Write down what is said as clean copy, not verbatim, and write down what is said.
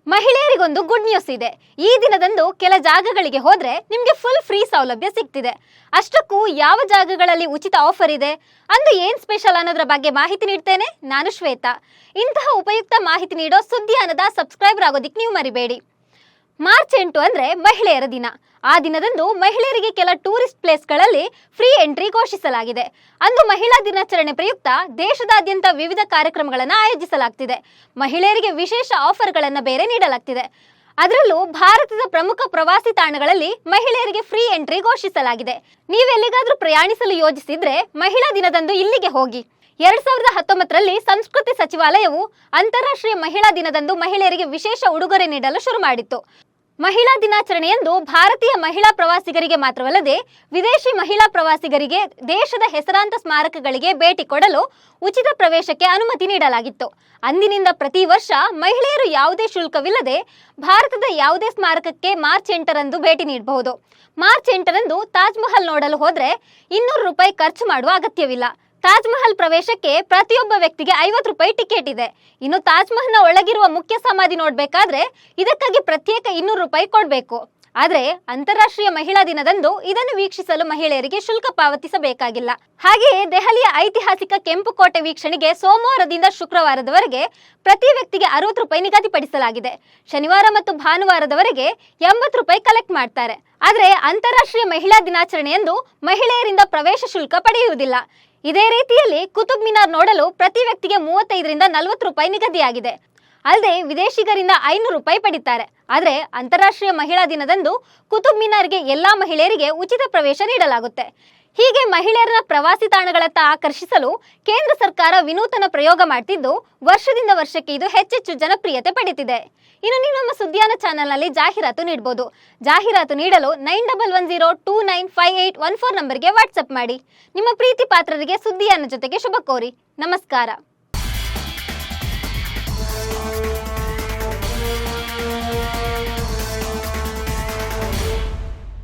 ಮಹಿಳೆಯರಿಗೊಂದು good news ಇದೆ. ಈ ದಿನದಂದು ಕೆಲ ಜಾಗಗಳಿಗೆ ಹೋದ್ರೆ ನಿಮಗೆ ಫುಲ್ ಫ್ರೀ ಸೌಲಭ್ಯ ಸಿಗ್ತಿದೆ. ಅಷ್ಟಕ್ಕೂ ಯಾವ ಜಾಗಗಳಲ್ಲಿ ಉಚಿತ ಆಫರ್ ಇದೆ, ಅಂದು ಏನ್ ಸ್ಪೆಷಲ್ ಅನ್ನೋದ್ರ ಬಗ್ಗೆ ಮಾಹಿತಿ ನೀಡ್ತೇನೆ. ನಾನು ಶ್ವೇತಾ. ಇಂತಹ ಉಪಯುಕ್ತ ಮಾಹಿತಿ ನೀಡೋ ಸುದ್ದಿಯಾನದ ಸಬ್ಸ್ಕ್ರೈಬರ್ ಆಗೋದಿಕ್ಕೆ ನೀವು ಮರಿಬೇಡಿ. ಮಾರ್ಚ್ 8 ಅಂದ್ರೆ ಮಹಿಳೆಯರ ದಿನ. ಆ ದಿನದಂದು ಮಹಿಳೆಯರಿಗೆ ಕೆಲ ಟೂರಿಸ್ಟ್ ಪ್ಲೇಸ್ಗಳಲ್ಲಿ ಫ್ರೀ ಎಂಟ್ರಿ ಘೋಷಿಸಲಾಗಿದೆ. ಅಂದು ಮಹಿಳಾ ದಿನಾಚರಣೆ ಪ್ರಯುಕ್ತ ದೇಶದಾದ್ಯಂತ ವಿವಿಧ ಕಾರ್ಯಕ್ರಮಗಳನ್ನು ಆಯೋಜಿಸಲಾಗ್ತಿದೆ. ಮಹಿಳೆಯರಿಗೆ ವಿಶೇಷ ಆಫರ್ಗಳನ್ನು ಬೇರೆ ನೀಡಲಾಗ್ತಿದೆ. ಅದರಲ್ಲೂ ಭಾರತದ ಪ್ರಮುಖ ಪ್ರವಾಸಿ ತಾಣಗಳಲ್ಲಿ ಮಹಿಳೆಯರಿಗೆ ಫ್ರೀ ಎಂಟ್ರಿ ಘೋಷಿಸಲಾಗಿದೆ. ನೀವೆಲ್ಲಿಗಾದ್ರೂ ಪ್ರಯಾಣಿಸಲು ಯೋಜಿಸಿದ್ರೆ ಮಹಿಳಾ ದಿನದಂದು ಇಲ್ಲಿಗೆ ಹೋಗಿ. 2019ರಲ್ಲಿ ಸಂಸ್ಕೃತಿ ಸಚಿವಾಲಯವು ಅಂತಾರಾಷ್ಟ್ರೀಯ ಮಹಿಳಾ ದಿನದಂದು ಮಹಿಳೆಯರಿಗೆ ವಿಶೇಷ ಉಡುಗೊರೆ ನೀಡಲು ಶುರು ಮಾಡಿತ್ತು. ಮಹಿಳಾ ದಿನಾಚರಣೆಯಂದು ಭಾರತೀಯ ಮಹಿಳಾ ಪ್ರವಾಸಿಗರಿಗೆ ಮಾತ್ರವಲ್ಲದೆ ವಿದೇಶಿ ಮಹಿಳಾ ಪ್ರವಾಸಿಗರಿಗೆ ದೇಶದ ಹೆಸರಾಂತ ಸ್ಮಾರಕಗಳಿಗೆ ಭೇಟಿ ಕೊಡಲು ಉಚಿತ ಪ್ರವೇಶಕ್ಕೆ ಅನುಮತಿ ನೀಡಲಾಗಿತ್ತು. ಅಂದಿನಿಂದ ಪ್ರತಿ ವರ್ಷ ಮಹಿಳೆಯರು ಯಾವುದೇ ಶುಲ್ಕವಿಲ್ಲದೆ ಭಾರತದ ಯಾವುದೇ ಸ್ಮಾರಕಕ್ಕೆ ಮಾರ್ಚ್ 8ರಂದು ಭೇಟಿ ನೀಡಬಹುದು. ಮಾರ್ಚ್ 8ರಂದು ತಾಜ್ ಮಹಲ್ ನೋಡಲು ಹೋದ್ರೆ 200 ರೂಪಾಯಿ ಖರ್ಚು ಮಾಡುವ ಅಗತ್ಯವಿಲ್ಲ. ತಾಜ್ ಮಹಲ್ ಪ್ರವೇಶಕ್ಕೆ ಪ್ರತಿಯೊಬ್ಬ ವ್ಯಕ್ತಿಗೆ 50 ರೂಪಾಯಿ ಟಿಕೆಟ್ ಇದೆ. ಇನ್ನು ತಾಜ್ ಮಹಲ್ನ ಒಳಗಿರುವ ಮುಖ್ಯ ಸಮಾಧಿ ನೋಡಬೇಕಾದ್ರೆ ಇದಕ್ಕಾಗಿ ಪ್ರತ್ಯೇಕ 200 ರೂಪಾಯಿ ಕೊಡಬೇಕು. ಆದ್ರೆ ಅಂತಾರಾಷ್ಟ್ರೀಯ ಮಹಿಳಾ ದಿನದಂದು ಇದನ್ನು ವೀಕ್ಷಿಸಲು ಮಹಿಳೆಯರಿಗೆ ಶುಲ್ಕ ಪಾವತಿಸಬೇಕಾಗಿಲ್ಲ. ಹಾಗೆಯೇ ದೆಹಲಿಯ ಐತಿಹಾಸಿಕ ಕೆಂಪು ಕೋಟೆ ವೀಕ್ಷಣೆಗೆ ಸೋಮವಾರದಿಂದ ಶುಕ್ರವಾರದವರೆಗೆ ಪ್ರತಿ ವ್ಯಕ್ತಿಗೆ 60 ರೂಪಾಯಿ ನಿಗದಿಪಡಿಸಲಾಗಿದೆ. ಶನಿವಾರ ಮತ್ತು ಭಾನುವಾರದವರೆಗೆ 80 ರೂಪಾಯಿ ಕಲೆಕ್ಟ್ ಮಾಡ್ತಾರೆ. ಆದ್ರೆ ಅಂತಾರಾಷ್ಟ್ರೀಯ ಮಹಿಳಾ ದಿನಾಚರಣೆಯಂದು ಮಹಿಳೆಯರಿಂದ ಪ್ರವೇಶ ಶುಲ್ಕ ಪಡೆಯುವುದಿಲ್ಲ. ಇದೇ ರೀತಿಯಲ್ಲಿ ಕುತುಬ್ ಮಿನಾರ್ ನೋಡಲು ಪ್ರತಿ ವ್ಯಕ್ತಿಗೆ 35ರಿಂದ 40 ರೂಪಾಯಿ ನಿಗದಿಯಾಗಿದೆ. ಅಲ್ಲದೆ ವಿದೇಶಿಗರಿಂದ 500 ರೂಪಾಯಿ ಪಡಿತಾರೆ. ಆದರೆ ಅಂತಾರಾಷ್ಟ್ರೀಯ ಮಹಿಳಾ ದಿನದಂದು ಕುತುಬ್ ಮಿನಾರ್ಗೆ ಎಲ್ಲಾ ಮಹಿಳೆಯರಿಗೆ ಉಚಿತ ಪ್ರವೇಶ ನೀಡಲಾಗುತ್ತೆ. ಹೀಗೆ ಮಹಿಳೆಯರನ್ನ ಪ್ರವಾಸಿ ತಾಣಗಳತ್ತ ಆಕರ್ಷಿಸಲು ಕೇಂದ್ರ ಸರ್ಕಾರ ವಿನೂತನ ಪ್ರಯೋಗ ಮಾಡ್ತಿದ್ದು ವರ್ಷದಿಂದ ವರ್ಷಕ್ಕೆ ಇದು ಹೆಚ್ಚೆಚ್ಚು ಜನಪ್ರಿಯತೆ ಪಡೆದಿದೆ. ಇನ್ನು ನೀವು ನಮ್ಮ ಸುದ್ದಿಯಾನ ಚಾನೆಲ್ನಲ್ಲಿ ಜಾಹೀರಾತು ನೀಡಬಹುದು. ಜಾಹೀರಾತು ನೀಡಲು 9110295814 ನಂಬರ್ಗೆ ವಾಟ್ಸಪ್ ಮಾಡಿ. ನಿಮ್ಮ ಪ್ರೀತಿ ಪಾತ್ರರಿಗೆ ಸುದ್ದಿಯಾನ ಜೊತೆಗೆ ಶುಭ ಕೋರಿ. ನಮಸ್ಕಾರ.